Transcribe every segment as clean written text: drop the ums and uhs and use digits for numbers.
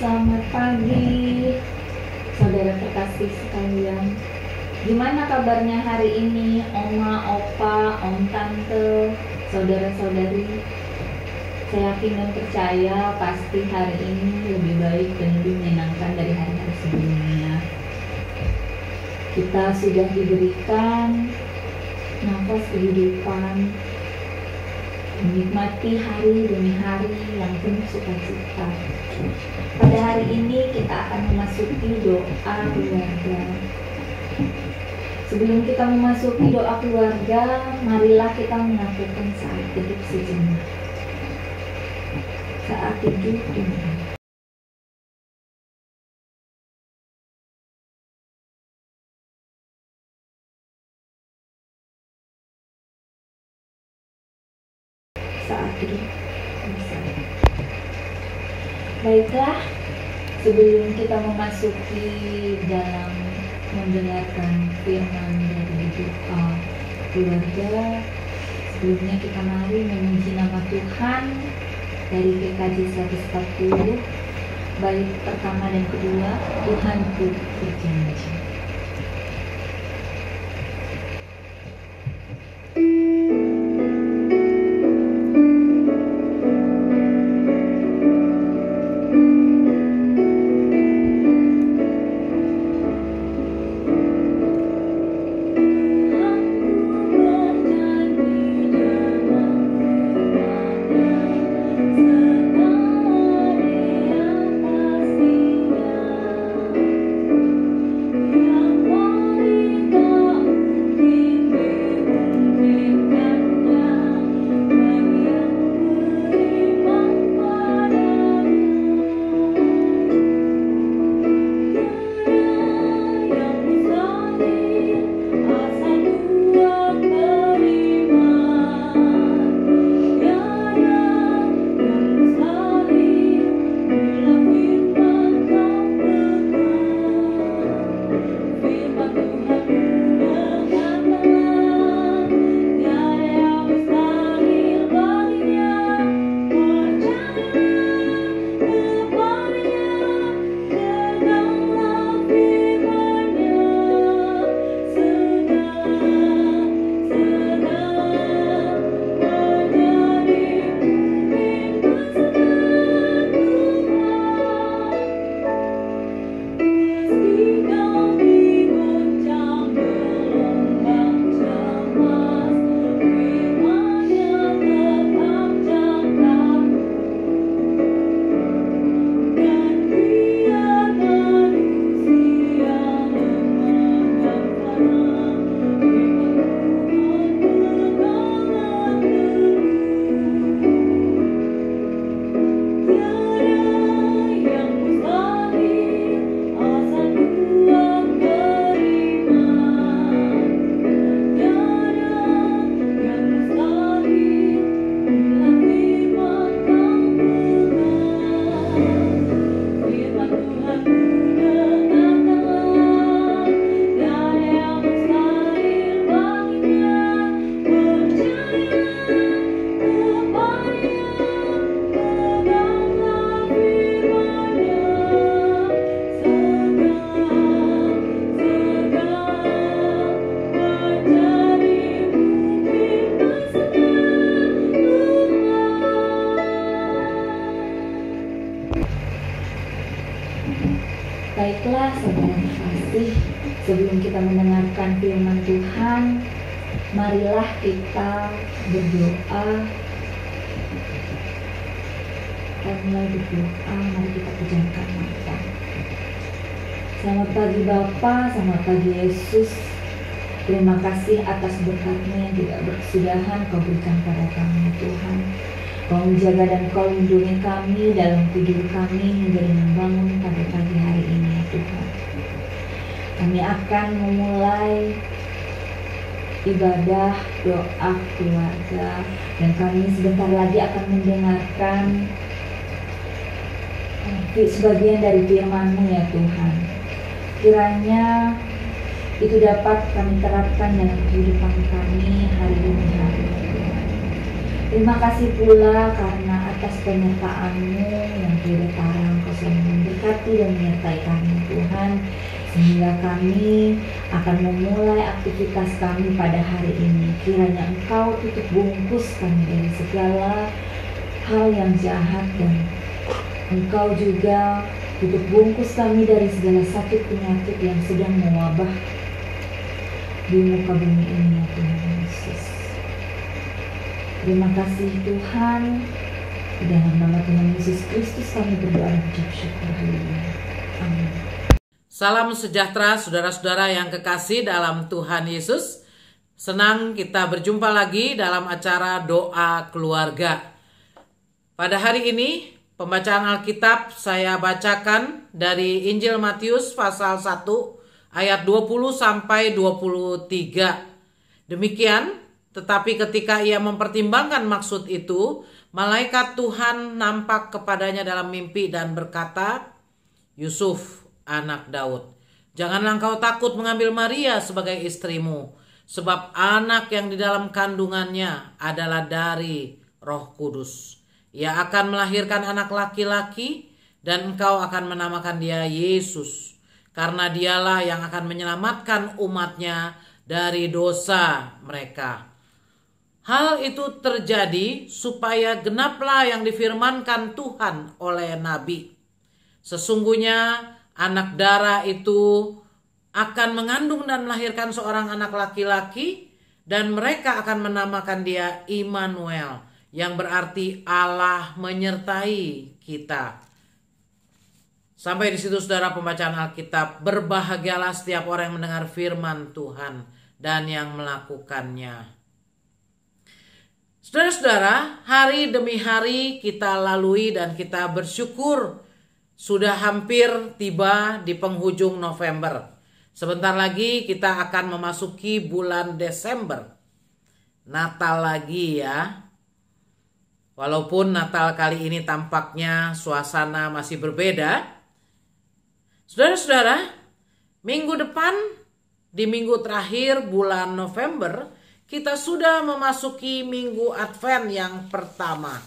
Selamat pagi, saudara terkasih sekalian. Gimana kabarnya hari ini, Oma, Opa, Om, Tante, saudara-saudari? Saya yakin dan percaya pasti hari ini lebih baik dan lebih menyenangkan dari hari-hari sebelumnya. Kita sudah diberikan nafas kehidupan, menikmati hari demi hari yang penuh sukacita. Pada hari ini kita akan memasuki doa keluarga. Sebelum kita memasuki doa keluarga, marilah kita melakukan saat teduh sejenak. Saat teduh dimulai. Saat teduh selesai. Baiklah, sebelum kita memasuki dalam mendengarkan firman dari doa keluarga, sebelumnya kita mari memuji nama Tuhan dari PKJ 140, bait pertama dan kedua. Tuhanku berjanji. Baiklah saudara terkasih, sebelum kita mendengarkan firman Tuhan, marilah kita berdoa. Kita mulai berdoa, mari kita pejamkan mata. Selamat pagi Bapa, selamat pagi Yesus. Terima kasih atas berkat-Mu yang tidak berkesudahan Kau berikan pada kami Tuhan. Kau menjaga dan Kau lindungi kami dalam tidur kami hingga dengan bangun pada pagi hari ini ya Tuhan. Kami akan memulai ibadah doa keluarga dan kami sebentar lagi akan mendengarkan sebagian dari firman-Mu ya Tuhan. Kiranya itu dapat kami terapkan dalam kehidupan kami hari demi hari. Terima kasih pula karena atas penyertaan-Mu yang tidak tarang Kau selalu memberikan memberkati dan menyertai kami Tuhan, sehingga kami akan memulai aktivitas kami pada hari ini. Kiranya Engkau tutup bungkus kami dari segala hal yang jahat, dan Engkau juga tutup bungkus kami dari segala sakit penyakit yang sedang mewabah di muka bumi ini ya Tuhan Yesus. Terima kasih Tuhan. Di dalam nama Tuhan Yesus Kristus kami berdoa dan ucap syukur. Haleluya. Amin. Salam sejahtera saudara-saudara yang kekasih dalam Tuhan Yesus. Senang kita berjumpa lagi dalam acara doa keluarga. Pada hari ini pembacaan Alkitab saya bacakan dari Injil Matius pasal 1 ayat 20 sampai 23. Demikian, tetapi ketika ia mempertimbangkan maksud itu, malaikat Tuhan nampak kepadanya dalam mimpi dan berkata, "Yusuf, anak Daud, janganlah engkau takut mengambil Maria sebagai istrimu, sebab anak yang di dalam kandungannya adalah dari Roh Kudus. Ia akan melahirkan anak laki-laki dan engkau akan menamakan dia Yesus, karena dialah yang akan menyelamatkan umatnya dari dosa mereka." Hal itu terjadi supaya genaplah yang difirmankan Tuhan oleh Nabi. Sesungguhnya anak darah itu akan mengandung dan melahirkan seorang anak laki-laki, dan mereka akan menamakan dia Immanuel, yang berarti Allah menyertai kita. Sampai di situ saudara pembacaan Alkitab. Berbahagialah setiap orang yang mendengar firman Tuhan dan yang melakukannya. Saudara-saudara, hari demi hari kita lalui dan kita bersyukur sudah hampir tiba di penghujung November. Sebentar lagi kita akan memasuki bulan Desember. Natal lagi ya. Walaupun Natal kali ini tampaknya suasana masih berbeda. Saudara-saudara, minggu depan di minggu terakhir bulan November, kita sudah memasuki minggu Advent yang pertama.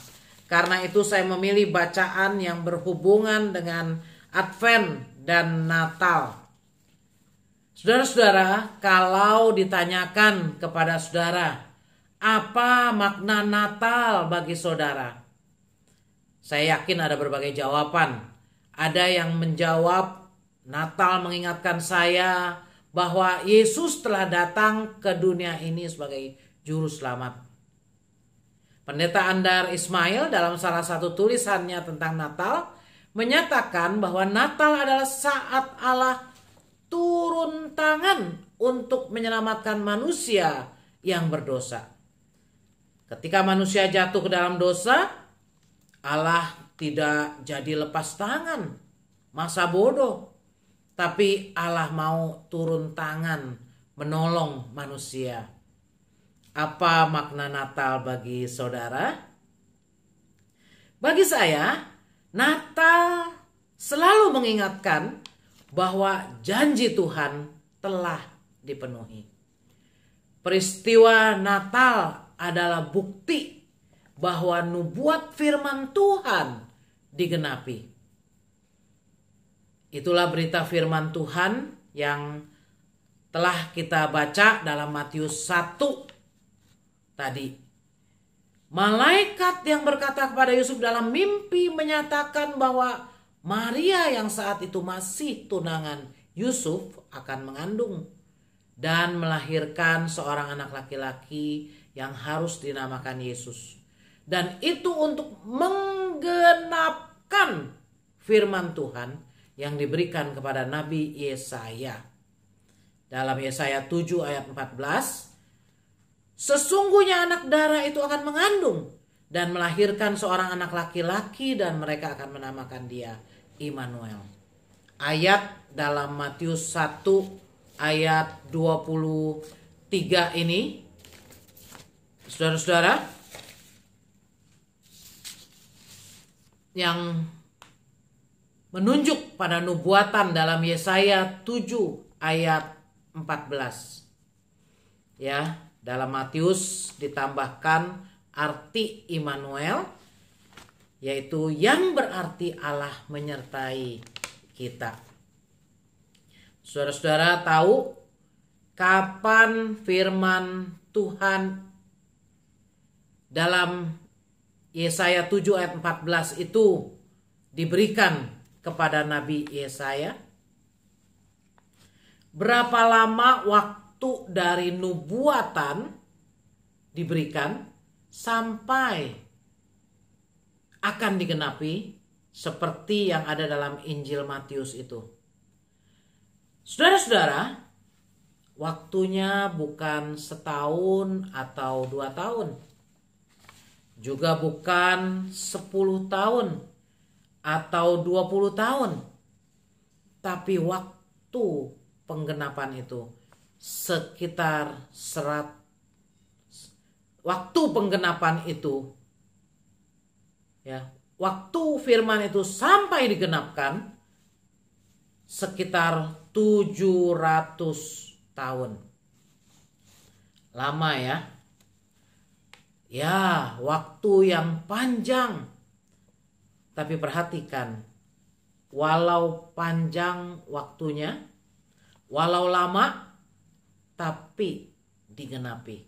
Karena itu saya memilih bacaan yang berhubungan dengan Advent dan Natal. Saudara-saudara, kalau ditanyakan kepada saudara, apa makna Natal bagi saudara? Saya yakin ada berbagai jawaban. Ada yang menjawab, Natal mengingatkan saya bahwa Yesus telah datang ke dunia ini sebagai juru selamat. Pendeta Andar Ismail dalam salah satu tulisannya tentang Natal menyatakan bahwa Natal adalah saat Allah turun tangan untuk menyelamatkan manusia yang berdosa. Ketika manusia jatuh ke dalam dosa, Allah tidak jadi lepas tangan, masa bodoh. Tapi Allah mau turun tangan menolong manusia. Apa makna Natal bagi saudara? Bagi saya, Natal selalu mengingatkan bahwa janji Tuhan telah dipenuhi. Peristiwa Natal adalah bukti bahwa nubuat firman Tuhan digenapi. Itulah berita firman Tuhan yang telah kita baca dalam Matius 1 tadi. Malaikat yang berkata kepada Yusuf dalam mimpi menyatakan bahwa Maria yang saat itu masih tunangan Yusuf akan mengandung dan melahirkan seorang anak laki-laki yang harus dinamakan Yesus. Dan itu untuk menggenapkan firman Tuhan yang diberikan kepada Nabi Yesaya. Dalam Yesaya 7 ayat 14, sesungguhnya anak darah itu akan mengandung dan melahirkan seorang anak laki-laki, dan mereka akan menamakan dia Immanuel. Ayat dalam Matius 1 ayat 23 ini, saudara-saudara, yang menunjuk pada nubuatan dalam Yesaya 7 ayat 14. Ya, dalam Matius ditambahkan arti Immanuel, yaitu yang berarti Allah menyertai kita. Saudara-saudara tahu kapan firman Tuhan dalam Yesaya 7 ayat 14 itu diberikan kepada Nabi Yesaya? Berapa lama waktu dari nubuatan diberikan sampai akan digenapi seperti yang ada dalam Injil Matius itu? Saudara-saudara, waktunya bukan setahun atau 2 tahun. Juga bukan 10 tahun atau 20 tahun. Tapi waktu penggenapan itu sekitar waktu penggenapan itu, ya, waktu firman itu sampai digenapkan sekitar 700 tahun. Lama ya. Ya, waktu yang panjang. Tapi perhatikan, walau panjang waktunya, walau lama, tapi digenapi.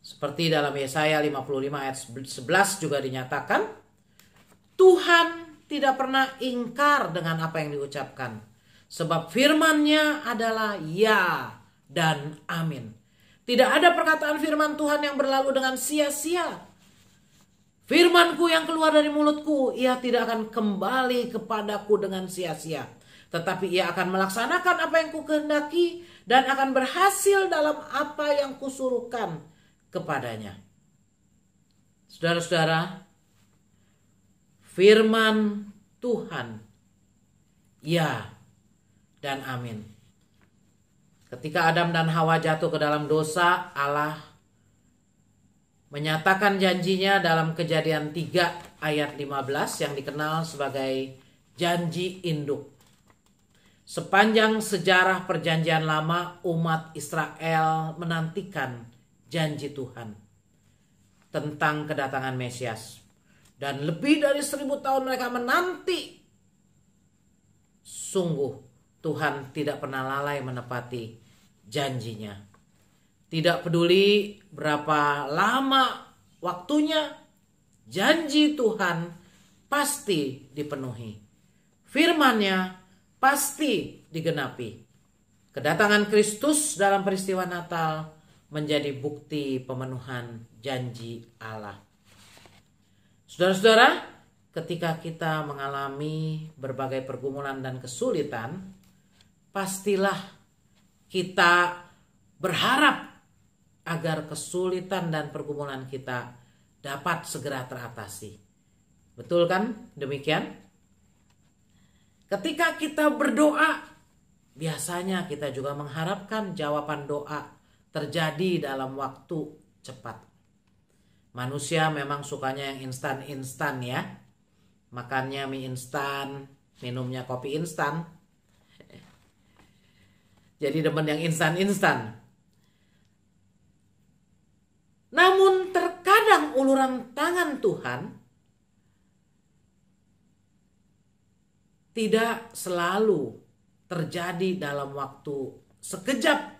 Seperti dalam Yesaya 55 ayat 11 juga dinyatakan, Tuhan tidak pernah ingkar dengan apa yang diucapkan. Sebab firman-Nya adalah ya dan amin. Tidak ada perkataan firman Tuhan yang berlalu dengan sia-sia. Firman-Ku yang keluar dari mulut-Ku, ia tidak akan kembali kepadaku dengan sia-sia. Tetapi ia akan melaksanakan apa yang Ku kehendaki dan akan berhasil dalam apa yang Kusuruhkan kepadanya. Saudara-saudara, firman Tuhan, ya dan amin. Ketika Adam dan Hawa jatuh ke dalam dosa, Allah menyatakan janjinya dalam Kejadian 3 ayat 15 yang dikenal sebagai janji induk. Sepanjang sejarah perjanjian lama, umat Israel menantikan janji Tuhan tentang kedatangan Mesias. Dan lebih dari 1000 tahun mereka menanti. Sungguh Tuhan tidak pernah lalai menepati janjinya. Tidak peduli berapa lama waktunya, janji Tuhan pasti dipenuhi. Firman-Nya pasti digenapi. Kedatangan Kristus dalam peristiwa Natal menjadi bukti pemenuhan janji Allah. Saudara-saudara, ketika kita mengalami berbagai pergumulan dan kesulitan, pastilah kita berharap agar kesulitan dan pergumulan kita dapat segera teratasi. Betul kan? Demikian. Ketika kita berdoa, biasanya kita juga mengharapkan jawaban doa terjadi dalam waktu cepat. Manusia memang sukanya yang instan-instan ya. Makannya mie instan, minumnya kopi instan. Jadi demen yang instan-instan. Namun terkadang uluran tangan Tuhan tidak selalu terjadi dalam waktu sekejap.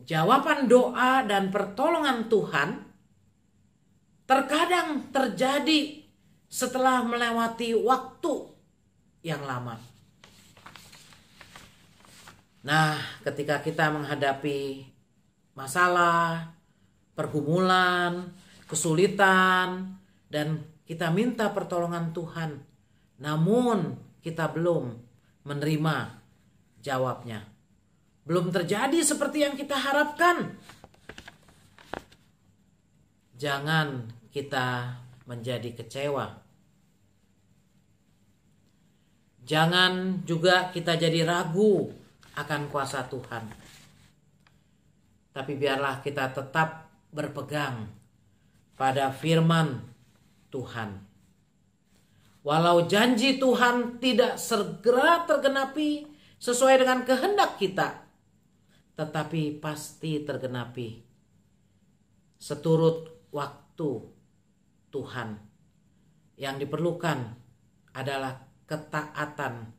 Jawaban doa dan pertolongan Tuhan terkadang terjadi setelah melewati waktu yang lama. Nah, ketika kita menghadapi masalah, pergumulan, kesulitan, dan kita minta pertolongan Tuhan, namun kita belum menerima jawabnya, belum terjadi seperti yang kita harapkan, jangan kita menjadi kecewa. Jangan juga kita jadi ragu akan kuasa Tuhan. Tapi biarlah kita tetap berpegang pada firman Tuhan. Walau janji Tuhan tidak segera tergenapi sesuai dengan kehendak kita, tetapi pasti tergenapi seturut waktu Tuhan. yang diperlukan adalah ketaatan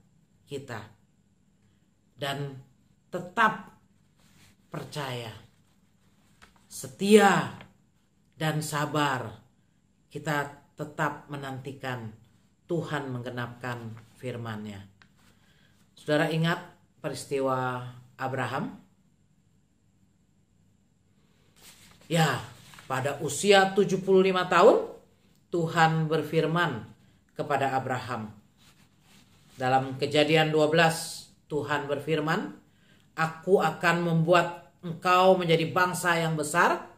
kita dan tetap percaya, setia dan sabar. Kita tetap menantikan Tuhan menggenapkan firman-Nya. Saudara ingat peristiwa Abraham? Ya, pada usia 75 tahun Tuhan berfirman kepada Abraham. Dalam Kejadian 12 Tuhan berfirman, "Aku akan membuat engkau menjadi bangsa yang besar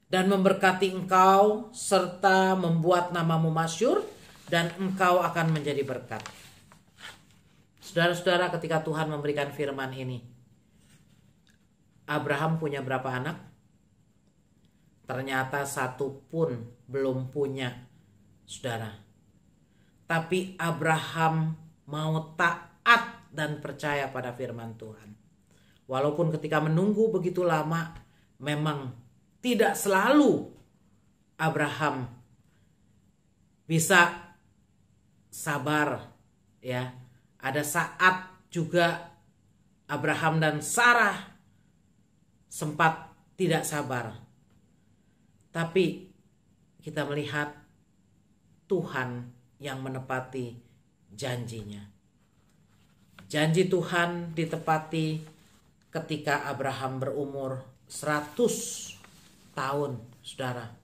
dan memberkati engkau serta membuat namamu masyhur dan engkau akan menjadi berkat." Saudara-saudara, ketika Tuhan memberikan firman ini, Abraham punya berapa anak? Ternyata satu pun belum punya, saudara. Tapi Abraham mau taat dan percaya pada firman Tuhan. Walaupun ketika menunggu begitu lama, memang tidak selalu Abraham bisa sabar, ya. Ada saat juga Abraham dan Sarah sempat tidak sabar. Tapi kita melihat Tuhan yang menepati janjinya. Janji Tuhan ditepati ketika Abraham berumur 100 tahun, saudara.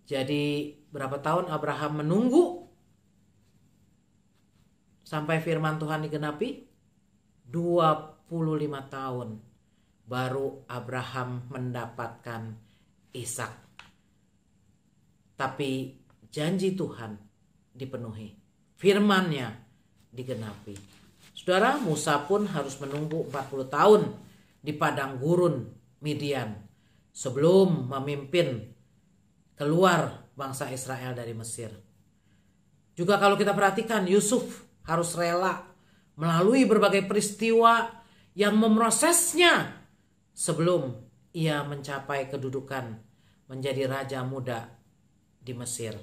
Jadi berapa tahun Abraham menunggu sampai firman Tuhan digenapi? 25 tahun baru Abraham mendapatkan Ishak. Tapi janji Tuhan dipenuhi, firman-Nya digenapi. Saudara, Musa pun harus menunggu 40 tahun di padang gurun Midian sebelum memimpin keluar bangsa Israel dari Mesir. Juga kalau kita perhatikan, Yusuf harus rela melalui berbagai peristiwa yang memprosesnya sebelum ia mencapai kedudukan menjadi raja muda di Mesir.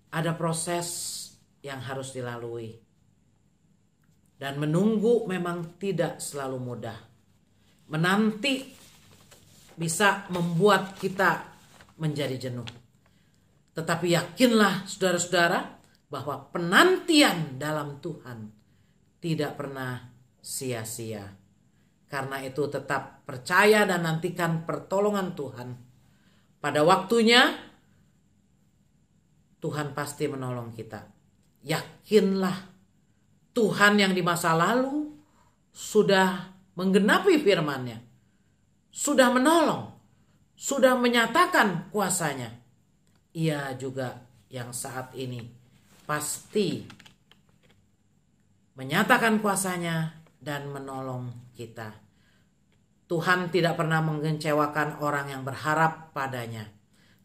Ada proses yang harus dilalui. Dan menunggu memang tidak selalu mudah. Menanti bisa membuat kita menjadi jenuh. Tetapi yakinlah saudara-saudara bahwa penantian dalam Tuhan tidak pernah sia-sia. Karena itu tetap percaya dan nantikan pertolongan Tuhan. Pada waktunya Tuhan pasti menolong kita. Yakinlah Tuhan yang di masa lalu sudah menggenapi firman-Nya, sudah menolong, sudah menyatakan kuasa-Nya. Ia juga yang saat ini pasti menyatakan kuasa-Nya dan menolong kita. Tuhan tidak pernah mengecewakan orang yang berharap padanya.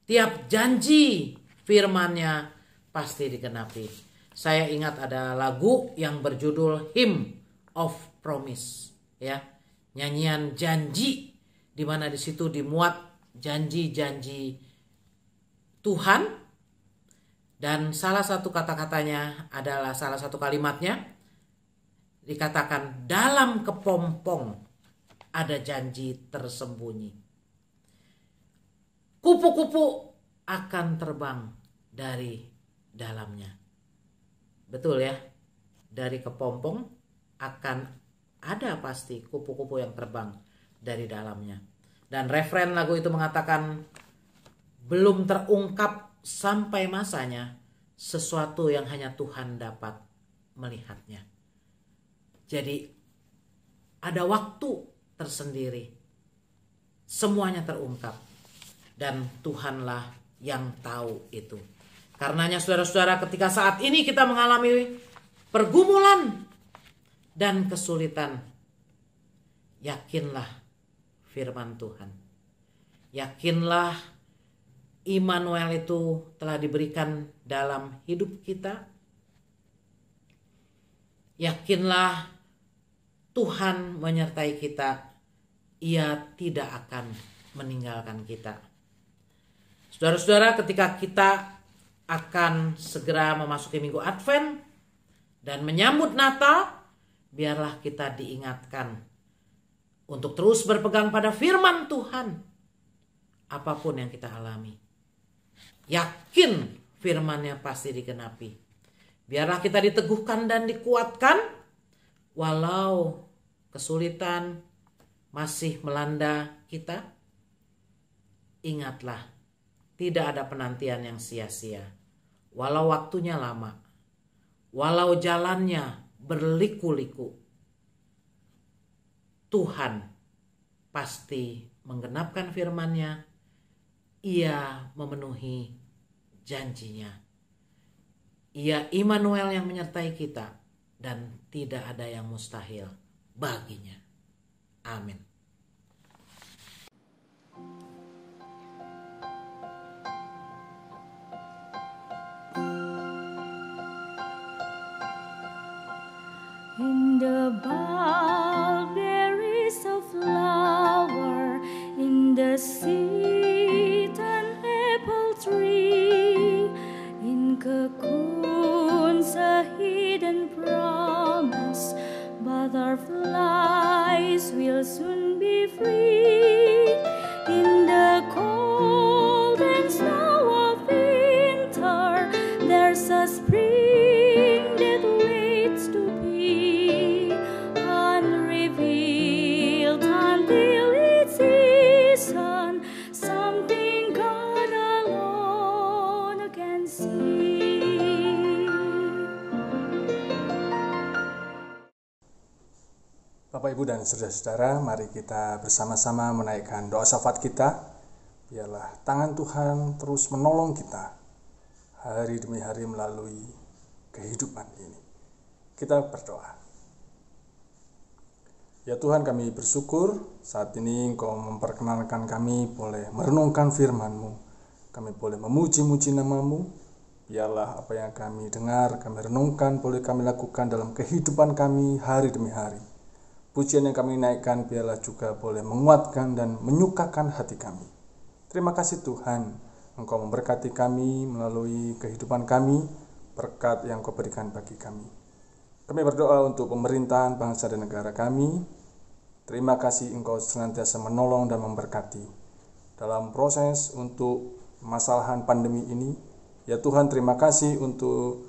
Tiap janji firman-Nya pasti digenapi. Saya ingat ada lagu yang berjudul Hymn of Promise, ya, nyanyian janji, di mana di situ dimuat janji-janji Tuhan. Dan salah satu kata-katanya adalah, salah satu kalimatnya dikatakan, dalam kepompong ada janji tersembunyi. Kupu-kupu akan terbang dari dalamnya. Betul ya? Dari kepompong akan ada pasti kupu-kupu yang terbang dari dalamnya. Dan referen lagu itu mengatakan, belum terungkap sampai masanya sesuatu yang hanya Tuhan dapat melihatnya. Jadi ada waktu tersendiri, semuanya terungkap, dan Tuhanlah yang tahu itu. Karenanya saudara-saudara, ketika saat ini kita mengalami pergumulan dan kesulitan, yakinlah firman Tuhan. Yakinlah Immanuel itu telah diberikan dalam hidup kita. Yakinlah Tuhan menyertai kita. Ia tidak akan meninggalkan kita. Saudara-saudara, ketika kita akan segera memasuki minggu Advent dan menyambut Natal, biarlah kita diingatkan untuk terus berpegang pada firman Tuhan apapun yang kita alami. Yakin firman-Nya pasti digenapi. Biarlah kita diteguhkan dan dikuatkan walau kesulitan masih melanda kita. Ingatlah, tidak ada penantian yang sia-sia. Walau waktunya lama, walau jalannya berliku-liku, Tuhan pasti menggenapkan firman-Nya. Ia memenuhi janjinya. Ia Immanuel yang menyertai kita dan tidak ada yang mustahil baginya. Amin. In the mulberries of flower, in the seed and apple tree, in cocoons a hidden promise, butterflies will soon be free. In the cold and snow of winter, there's a spring that waits to be unrevealed until its season, something God alone can see. Bapak, Ibu, dan saudara-saudara, mari kita bersama-sama menaikkan doa syafaat kita. Biarlah tangan Tuhan terus menolong kita hari demi hari melalui kehidupan ini. Kita berdoa. Ya Tuhan, kami bersyukur saat ini Engkau memperkenalkan kami boleh merenungkan firman-Mu. Kami boleh memuji-muji nama-Mu. Biarlah apa yang kami dengar, kami renungkan, boleh kami lakukan dalam kehidupan kami hari demi hari. Pujian yang kami naikkan biarlah juga boleh menguatkan dan menyukakan hati kami. Terima kasih Tuhan, Engkau memberkati kami melalui kehidupan kami, berkat yang Kau berikan bagi kami. Kami berdoa untuk pemerintahan bangsa dan negara kami. Terima kasih Engkau senantiasa menolong dan memberkati dalam proses untuk permasalahan pandemi ini. Ya Tuhan, terima kasih untuk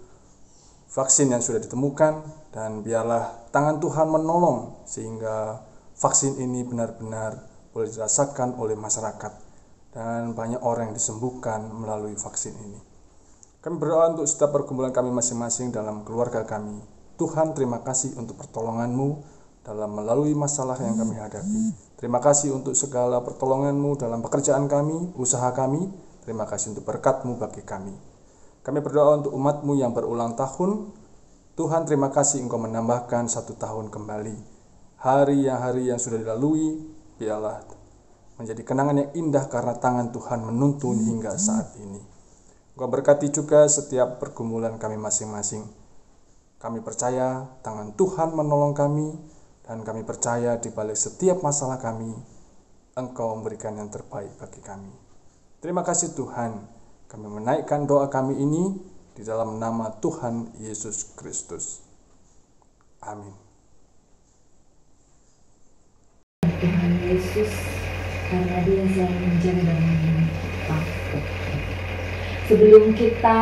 vaksin yang sudah ditemukan, dan biarlah tangan Tuhan menolong sehingga vaksin ini benar-benar boleh dirasakan oleh masyarakat dan banyak orang yang disembuhkan melalui vaksin ini. Kami berdoa untuk setiap pergumulan kami masing-masing dalam keluarga kami. Tuhan, terima kasih untuk pertolongan-Mu dalam melalui masalah yang kami hadapi. Terima kasih untuk segala pertolongan-Mu dalam pekerjaan kami, usaha kami. Terima kasih untuk berkat-Mu bagi kami. Kami berdoa untuk umat-Mu yang berulang tahun. Tuhan, terima kasih Engkau menambahkan 1 tahun kembali. Hari yang sudah dilalui, biarlah menjadi kenangan yang indah karena tangan Tuhan menuntun hingga saat ini. Engkau berkati juga setiap pergumulan kami masing-masing. Kami percaya tangan Tuhan menolong kami, dan kami percaya di balik setiap masalah kami, Engkau memberikan yang terbaik bagi kami. Terima kasih Tuhan. Kami menaikkan doa kami ini di dalam nama Tuhan Yesus Kristus. Amin. Tuhan Yesus, karena Dia selalu menjaga dan melindungi kita. Sebelum kita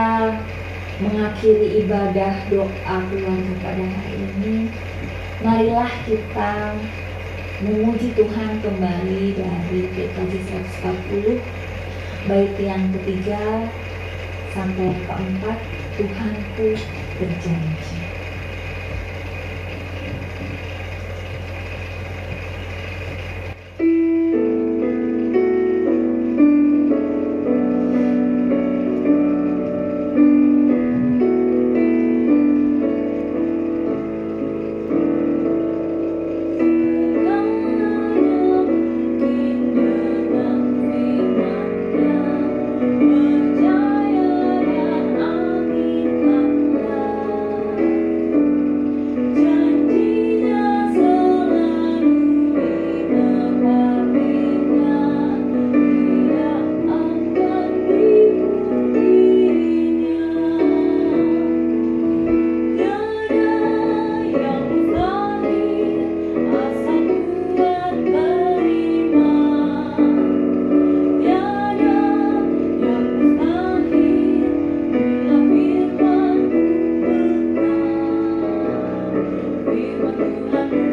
mengakhiri ibadah doa keluarga pada hari ini, marilah kita memuji Tuhan kembali dari PKJ 140, bait yang ketiga sampai keempat. Tuhanku berjanji. Tuhan